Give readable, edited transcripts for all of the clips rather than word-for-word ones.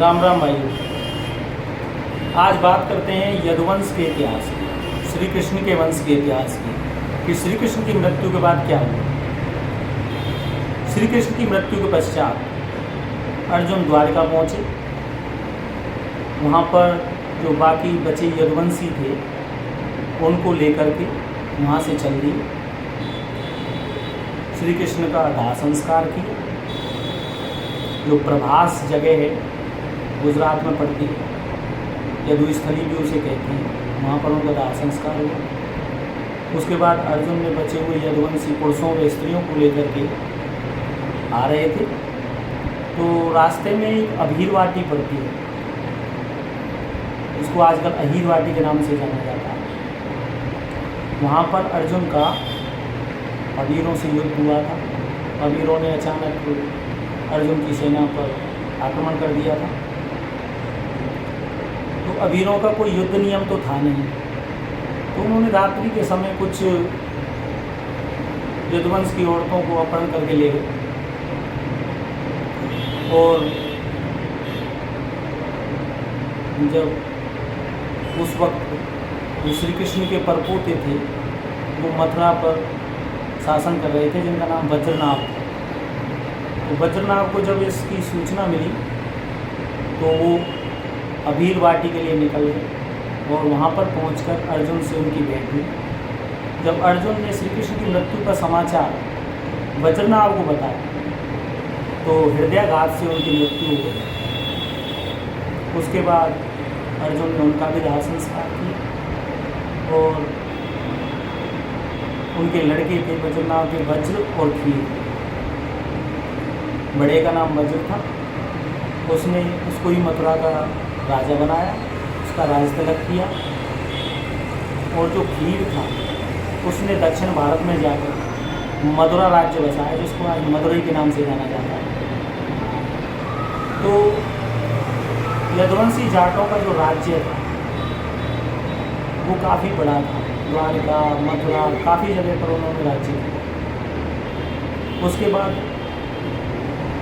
राम राम भाइयों। आज बात करते हैं यदुवंश के इतिहास की, श्री कृष्ण के वंश के इतिहास की, कि श्री कृष्ण की मृत्यु के बाद क्या हुआ। श्री कृष्ण की मृत्यु के पश्चात अर्जुन द्वारिका पहुँचे। वहाँ पर जो बाकी बचे यदुवंशी थे उनको लेकर के वहाँ से चल दिए। श्री कृष्ण का दाह संस्कार किया। जो प्रभास जगह है गुजरात में पड़ती है, यदुस्थली भी उसे कहते हैं, वहाँ पर उनका दाह संस्कार हुआ। उसके बाद अर्जुन ने बचे हुए यदुवंशी पुरुषों व स्त्रियों को लेकर के आ रहे थे। तो रास्ते में एक अभीर वाटी पड़ती है, इसको आजकल अहीर वाटी के नाम से जाना जाता है। वहाँ पर अर्जुन का अबीरों से युद्ध हुआ था। अबीरों ने अचानक अर्जुन की सेना पर आक्रमण कर दिया था। तो अबीरों का कोई युद्ध नियम तो था नहीं, तो उन्होंने रात्रि के समय कुछ यदुवंश की औरतों को अपहरण करके ले गए और जब उस वक्त जो श्री कृष्ण के परपोते थे वो मथुरा पर शासन कर रहे थे, जिनका नाम वज्रनाभ था। तो वज्रनाभ को जब इसकी सूचना मिली तो वो अभीर वाटी के लिए निकल गए और वहाँ पर पहुंचकर अर्जुन से उनकी भेंट हुई। जब अर्जुन ने श्री कृष्ण की मृत्यु का समाचार वज्रनाभ को बताया तो हृदयाघात से उनकी मृत्यु हो गई। उसके बाद अर्जुन ने उनका भी दाह संस्कार किया और उनके लड़के थे वज्रनाभ के वज्र और खीर। बड़े का नाम वज्र था, उसने उसको ही मथुरा का राजा बनाया, उसका राज तिलक किया। और जो खीर था उसने दक्षिण भारत में जाकर मथुरा राज्य बसाया, जिसको आज मदुरई के नाम से जाना जाता है। तो यदुवंशी जाटों का जो राज्य था वो काफ़ी बड़ा था। द्वारिका, मथुरा, काफ़ी जगह पर उन्होंने राज्य किया। उसके बाद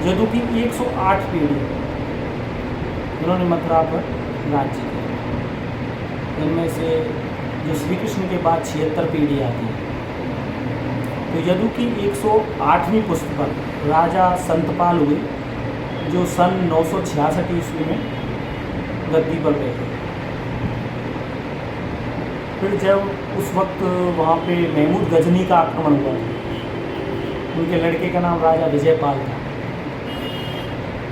यदु की 108 पीढ़ी उन्होंने मथुरा पर राज्य किया। इनमें से जो श्री कृष्ण के बाद 76 पीढ़ी आती है। तो यदु की 108वीं पुष्प पर राजा संतपाल हुए, जो सन 966 ईस्वी में गद्दी पर बैठे। फिर जब उस वक्त वहाँ पे महमूद गजनी का आक्रमण हुआ, उनके लड़के का नाम राजा विजयपाल था।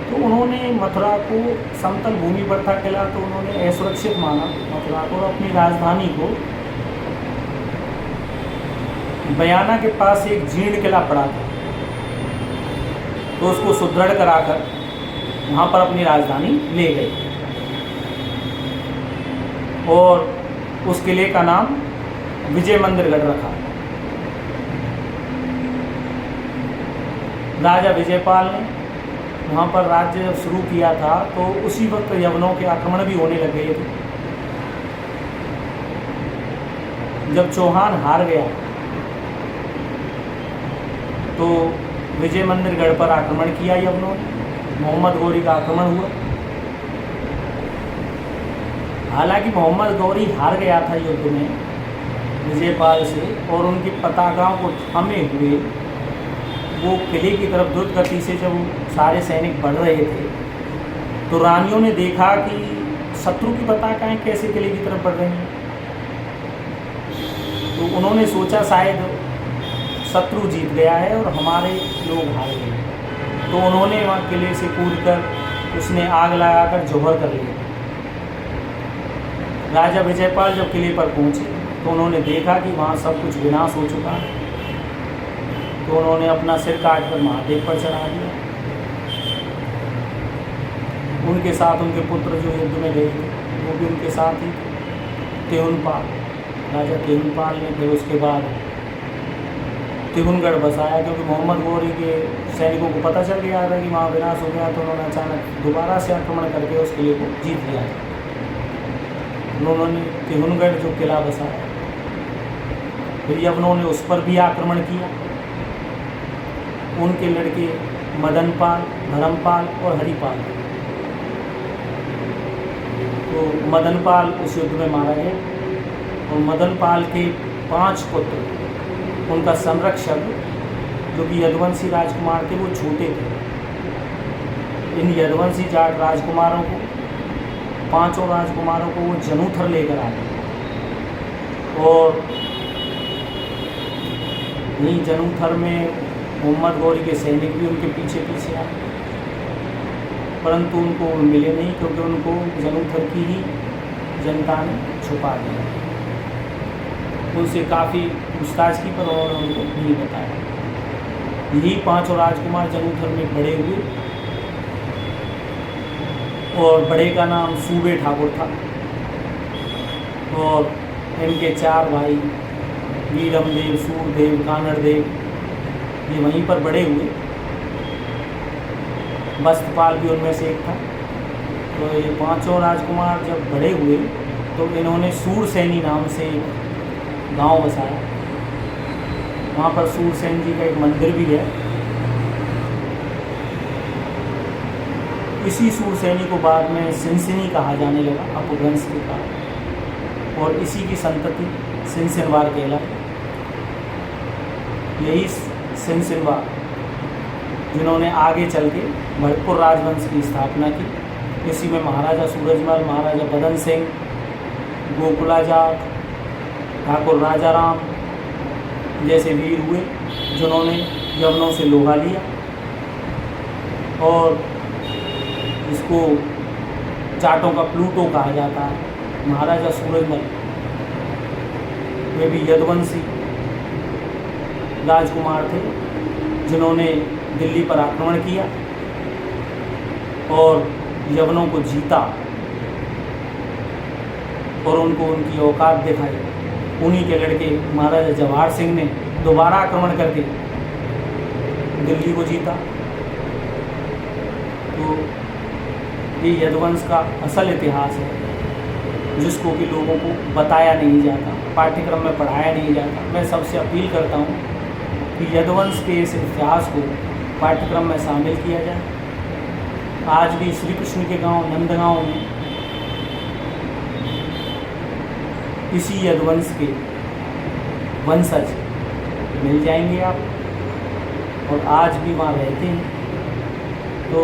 तो उन्होंने मथुरा को समतल भूमि पर था किला, तो उन्होंने असुरक्षित माना मथुरा को और अपनी राजधानी को बयाना के पास एक जीर्ण किला पड़ा था, तो उसको सुदृढ़ कराकर वहाँ पर अपनी राजधानी ले गए और उस किले का नाम विजय मंदिरगढ़ रखा। राजा विजयपाल ने वहाँ पर राज्य जब शुरू किया था तो उसी वक्त यवनों के आक्रमण भी होने लग गए थे। जब चौहान हार गया तो विजय मंदिरगढ़ पर आक्रमण किया यवनों ने, मोहम्मद गौरी का आक्रमण हुआ। हालांकि मोहम्मद गौरी हार गया था युद्ध में विजयपाल से और उनकी पताकाओं को थामे हुए वो किले की तरफ द्रुत गति से जब सारे सैनिक बढ़ रहे थे तो रानियों ने देखा कि शत्रु की पताकाएं कैसे किले की तरफ बढ़ रही हैं। तो उन्होंने सोचा शायद शत्रु जीत गया है और हमारे लोग हार गए। तो उन्होंने वहाँ किले से कूदकर उसने आग लगाकर जौहर कर लिया। राजा विजयपाल जब किले पर पहुँचे तो उन्होंने देखा कि वहाँ सब कुछ विनाश हो चुका है। तो उन्होंने अपना सिर काट कर महादेव पर चढ़ा दिया। उनके साथ उनके पुत्र जो युद्ध में गए थे वो भी उनके साथ ही तेहुनपाल, राजा तेहुनपाल ने फिर उसके बाद तिहुनगढ़ बसाया, क्योंकि मोहम्मद गौरी के सैनिकों को पता चल गया था कि वहाँ विनाश हो गया। तो उन्होंने अचानक दोबारा से आक्रमण करके उस किले को जीत लिया। उन्होंने तिहुनगढ़ जो किला बसाया, फिर यवनों ने उस पर भी आक्रमण किया। उनके लड़के मदनपाल, धर्मपाल और हरिपाल तो मदनपाल उस युद्ध में मारा गया और मदनपाल के 5 पुत्र, उनका संरक्षक जो कि यदुवंशी राजकुमार थे, वो छोटे थे। इन यदुवंशी जाट राजकुमारों को, 5 राजकुमारों को वो जनुथर लेकर आए और यहीं जनुथर में मोहम्मद गौरी के सैनिक भी उनके पीछे पीछे आए, परंतु उनको मिले नहीं, क्योंकि उनको जनुथर की ही जनता ने छुपा दिया। उनसे काफ़ी पूछताछ की पर उन्होंने उनको नहीं बताया। यही 5 राजकुमार जनुथर में बड़े हुए और बड़े का नाम सूबे ठाकुर था और इनके 4 भाई वीरमदेव, सूरदेव, कानड़देव, ये वहीं पर बड़े हुए। बस्तपाल भी उनमें से एक था। तो ये 5 राजकुमार जब बड़े हुए तो इन्होंने सूरसेनी नाम से एक गांव बसाया। वहाँ पर सूरसेन जी का एक मंदिर भी है। इसी सूरसेनी को बाद में सिनसिनी कहा जाने लगा अपभ्रंश के कारण, और इसी की संतति सिनसिनवार कहलाई। यही सिनसिनवार जिन्होंने आगे चल के भरतपुर राजवंश की स्थापना की। इसी में महाराजा सूरजमल, महाराजा बदन सिंह, गोकुला जाट, ठाकुर राजाराम जैसे वीर हुए, जिन्होंने यवनों से लोहा लिया और इसको जाटों का प्लूटो कहा जाता है। महाराजा सूरजमल वे भी यदुवंशी राजकुमार थे, जिन्होंने दिल्ली पर आक्रमण किया और यवनों को जीता और उनको उनकी औकात दिखाई। उन्हीं के लड़के महाराजा जवाहर सिंह ने दोबारा आक्रमण करके दिल्ली को जीता। तो ये यदुवंश का असल इतिहास है, जिसको कि लोगों को बताया नहीं जाता, पाठ्यक्रम में पढ़ाया नहीं जाता। मैं सबसे अपील करता हूँ कि यदुवंश के इस इतिहास को पाठ्यक्रम में शामिल किया जाए। आज भी श्री कृष्ण के गांव नंदगांव में इसी यदुवंश के वंशज मिल जाएंगे आप, और आज भी वहाँ रहते हैं। तो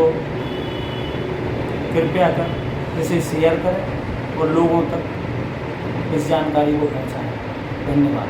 कृपया कर इसे शेयर करें और लोगों तक इस जानकारी को पहुँचाएं। धन्यवाद।